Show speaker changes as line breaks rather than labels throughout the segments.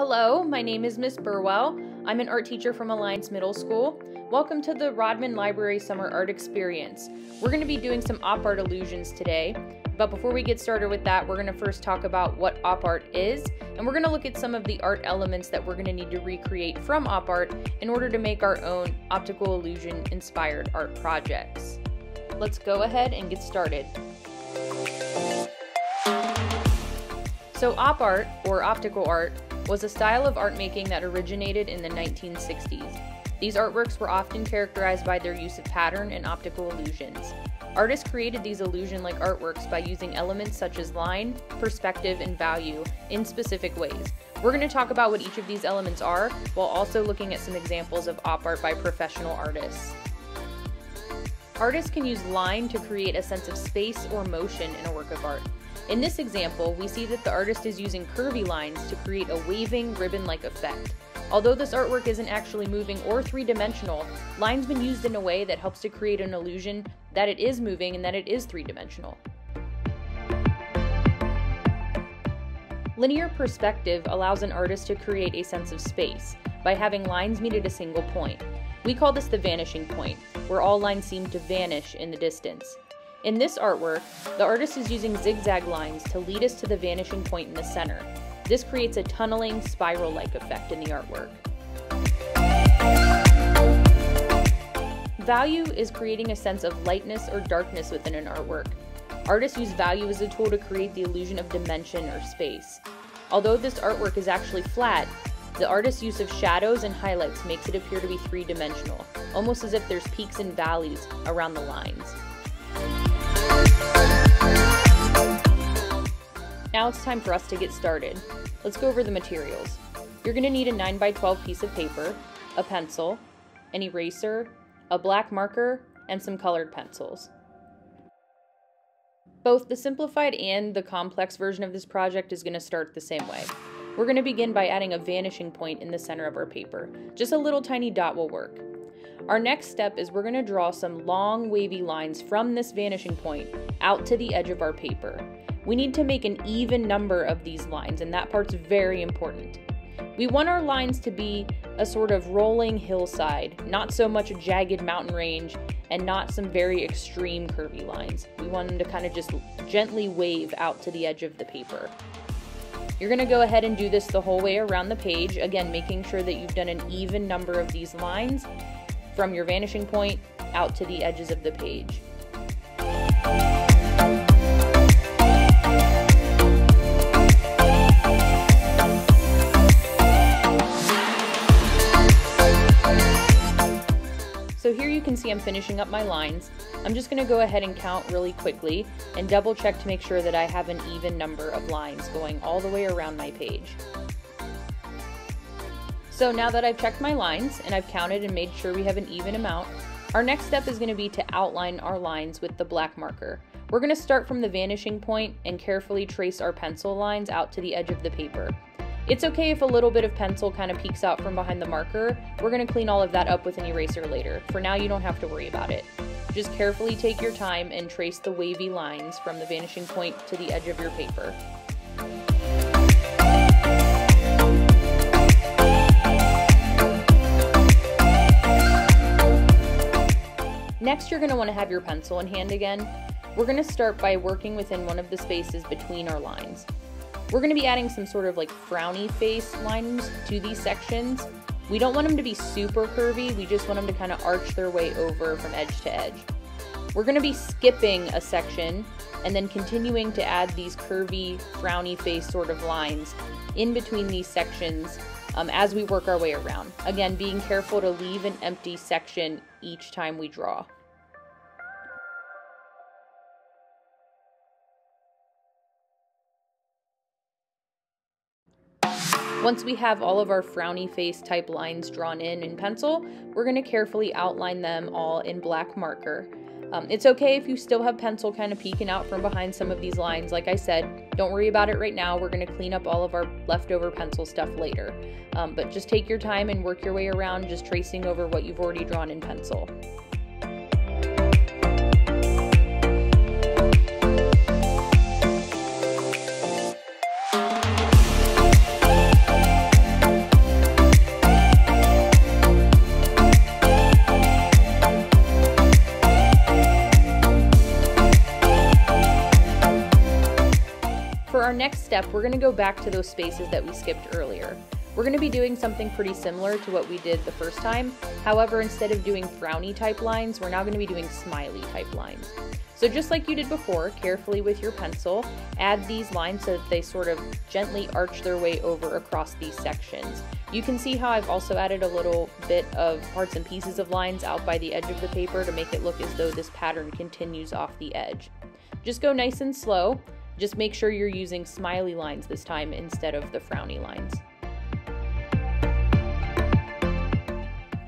Hello, my name is Miss Burwell. I'm an art teacher from Alliance Middle School. Welcome to the Rodman Library Summer Art Experience. We're going to be doing some op art illusions today, but before we get started with that, we're going to first talk about what op art is, and we're going to look at some of the art elements that we're going to need to recreate from op art in order to make our own optical illusion inspired art projects. Let's go ahead and get started. So op art, or optical art, was a style of art making that originated in the 1960s. These artworks were often characterized by their use of pattern and optical illusions. Artists created these illusion-like artworks by using elements such as line, perspective, and value in specific ways. We're going to talk about what each of these elements are, while also looking at some examples of op art by professional artists. Artists can use line to create a sense of space or motion in a work of art. In this example, we see that the artist is using curvy lines to create a waving, ribbon-like effect. Although this artwork isn't actually moving or three-dimensional, line's been used in a way that helps to create an illusion that it is moving and that it is three-dimensional. Linear perspective allows an artist to create a sense of space by having lines meet at a single point. We call this the vanishing point, where all lines seem to vanish in the distance. In this artwork, the artist is using zigzag lines to lead us to the vanishing point in the center. This creates a tunneling, spiral-like effect in the artwork. Value is creating a sense of lightness or darkness within an artwork. Artists use value as a tool to create the illusion of dimension or space. Although this artwork is actually flat, the artist's use of shadows and highlights makes it appear to be three-dimensional, almost as if there's peaks and valleys around the lines. Now it's time for us to get started. Let's go over the materials. You're going to need a 9x12 piece of paper, a pencil, an eraser, a black marker, and some colored pencils. Both the simplified and the complex version of this project is going to start the same way. We're going to begin by adding a vanishing point in the center of our paper. Just a little tiny dot will work. Our next step is we're going to draw some long wavy lines from this vanishing point out to the edge of our paper. We need to make an even number of these lines, and that part's very important. We want our lines to be a sort of rolling hillside, not so much a jagged mountain range, and not some very extreme curvy lines. We want them to kind of just gently wave out to the edge of the paper. You're going to go ahead and do this the whole way around the page, again making sure that you've done an even number of these lines from your vanishing point out to the edges of the page. So here you can see I'm finishing up my lines. I'm just going to go ahead and count really quickly and double check to make sure that I have an even number of lines going all the way around my page. So now that I've checked my lines and I've counted and made sure we have an even amount, our next step is going to be to outline our lines with the black marker. We're going to start from the vanishing point and carefully trace our pencil lines out to the edge of the paper. It's okay if a little bit of pencil kind of peeks out from behind the marker. We're going to clean all of that up with an eraser later. For now, you don't have to worry about it. Just carefully take your time and trace the wavy lines from the vanishing point to the edge of your paper. Next, you're going to want to have your pencil in hand again. We're going to start by working within one of the spaces between our lines. We're going to be adding some sort of like frowny face lines to these sections. We don't want them to be super curvy, we just want them to kind of arch their way over from edge to edge. We're going to be skipping a section and then continuing to add these curvy, frowny face sort of lines in between these sections as we work our way around. Again, being careful to leave an empty section each time we draw. Once we have all of our frowny face type lines drawn in pencil, we're going to carefully outline them all in black marker. It's okay if you still have pencil kind of peeking out from behind some of these lines. Like I said, don't worry about it right now. We're going to clean up all of our leftover pencil stuff later. But just take your time and work your way around, just tracing over what you've already drawn in pencil. our next step, we're going to go back to those spaces that we skipped earlier. We're going to be doing something pretty similar to what we did the first time. However, instead of doing frowny type lines, we're now going to be doing smiley type lines. So just like you did before, carefully with your pencil, add these lines so that they sort of gently arch their way over across these sections. You can see how I've also added a little bit of parts and pieces of lines out by the edge of the paper to make it look as though this pattern continues off the edge. Just go nice and slow. Just make sure you're using smiley lines this time instead of the frowny lines.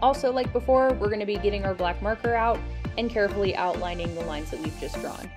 Also, like before, we're going to be getting our black marker out and carefully outlining the lines that we've just drawn.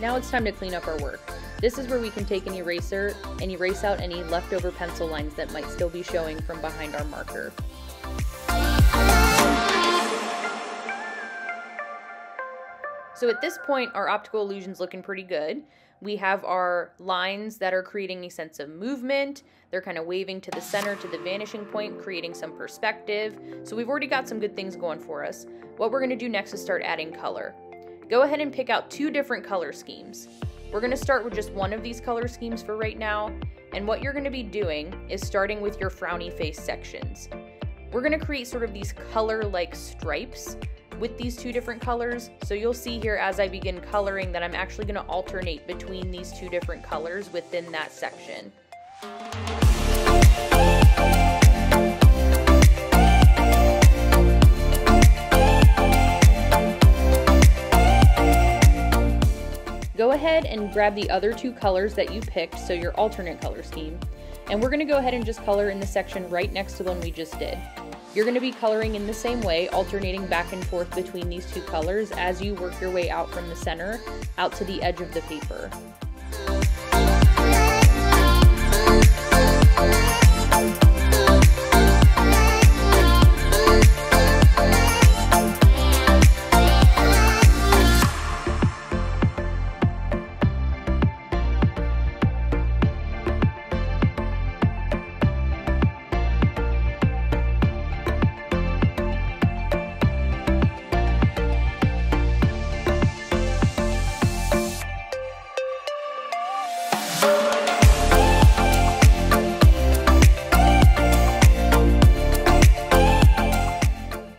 Now it's time to clean up our work. This is where we can take an eraser and erase out any leftover pencil lines that might still be showing from behind our marker. So at this point, our optical illusion's looking pretty good. We have our lines that are creating a sense of movement. They're kind of waving to the center, to the vanishing point, creating some perspective. So we've already got some good things going for us. What we're going to do next is start adding color. Go ahead and pick out 2 different color schemes. We're going to start with just one of these color schemes for right now, and what you're going to be doing is starting with your frowny face sections. We're going to create sort of these color-like stripes with these 2 different colors, so you'll see here as I begin coloring that I'm actually going to alternate between these 2 different colors within that section. Go ahead and grab the other 2 colors that you picked, so your alternate color scheme, and we're going to go ahead and just color in the section right next to the one we just did. You're going to be coloring in the same way, alternating back and forth between these 2 colors as you work your way out from the center, out to the edge of the paper.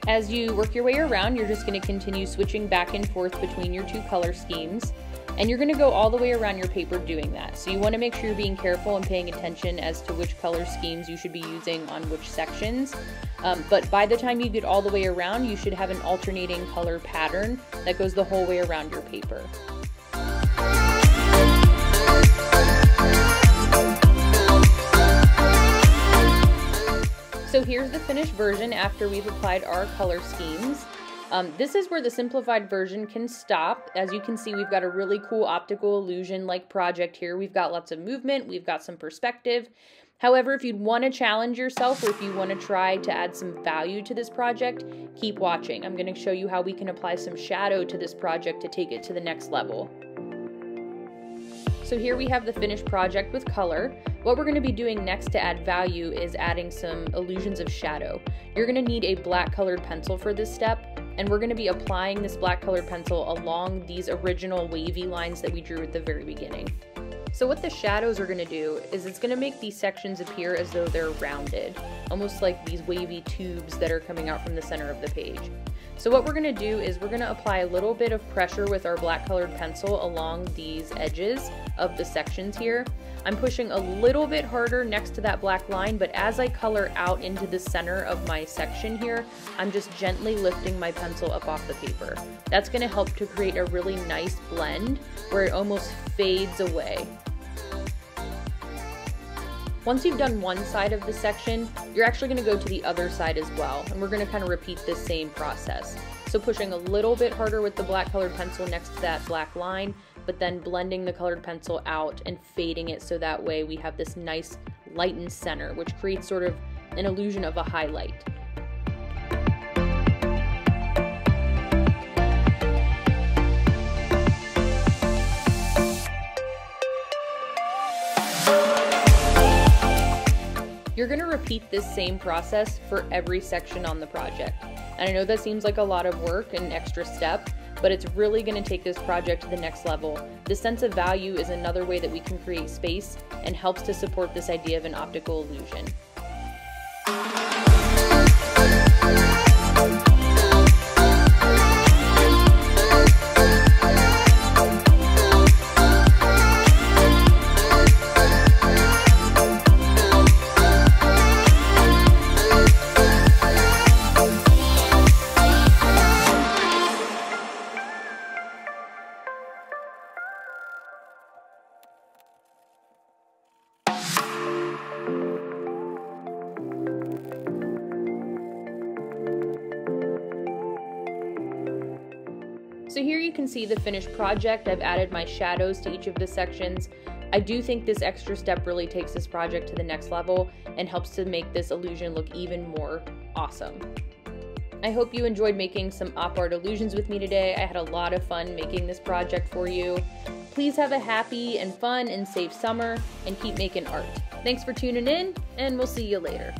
As you work your way around, you're just going to continue switching back and forth between your 2 color schemes, and you're going to go all the way around your paper doing that. So you want to make sure you're being careful and paying attention as to which color schemes you should be using on which sections. But by the time you get all the way around, you should have an alternating color pattern that goes the whole way around your paper. So here's the finished version after we've applied our color schemes. This is where the simplified version can stop. As you can see, we've got a really cool optical illusion-like project here. We've got lots of movement, we've got some perspective. However, if you'd want to challenge yourself or if you want to try to add some value to this project, keep watching. I'm going to show you how we can apply some shadow to this project to take it to the next level. So here we have the finished project with color. What we're going to be doing next to add value is adding some illusions of shadow. You're going to need a black colored pencil for this step, and we're going to be applying this black colored pencil along these original wavy lines that we drew at the very beginning. So what the shadows are going to do is it's going to make these sections appear as though they're rounded, almost like these wavy tubes that are coming out from the center of the page. So what we're going to do is we're going to apply a little bit of pressure with our black colored pencil along these edges of the sections here. I'm pushing a little bit harder next to that black line, but as I color out into the center of my section here, I'm just gently lifting my pencil up off the paper. That's going to help to create a really nice blend where it almost fades away. Once you've done one side of the section, you're actually going to go to the other side as well, and we're going to kind of repeat this same process. So pushing a little bit harder with the black colored pencil next to that black line, but then blending the colored pencil out and fading it so that way we have this nice lightened center, which creates sort of an illusion of a highlight. You're going to repeat this same process for every section on the project. And I know that seems like a lot of work and extra step, but it's really going to take this project to the next level. The sense of value is another way that we can create space and helps to support this idea of an optical illusion. So here you can see the finished project. I've added my shadows to each of the sections. I do think this extra step really takes this project to the next level and helps to make this illusion look even more awesome. I hope you enjoyed making some op art illusions with me today. I had a lot of fun making this project for you. Please have a happy and fun and safe summer and keep making art. Thanks for tuning in, and we'll see you later.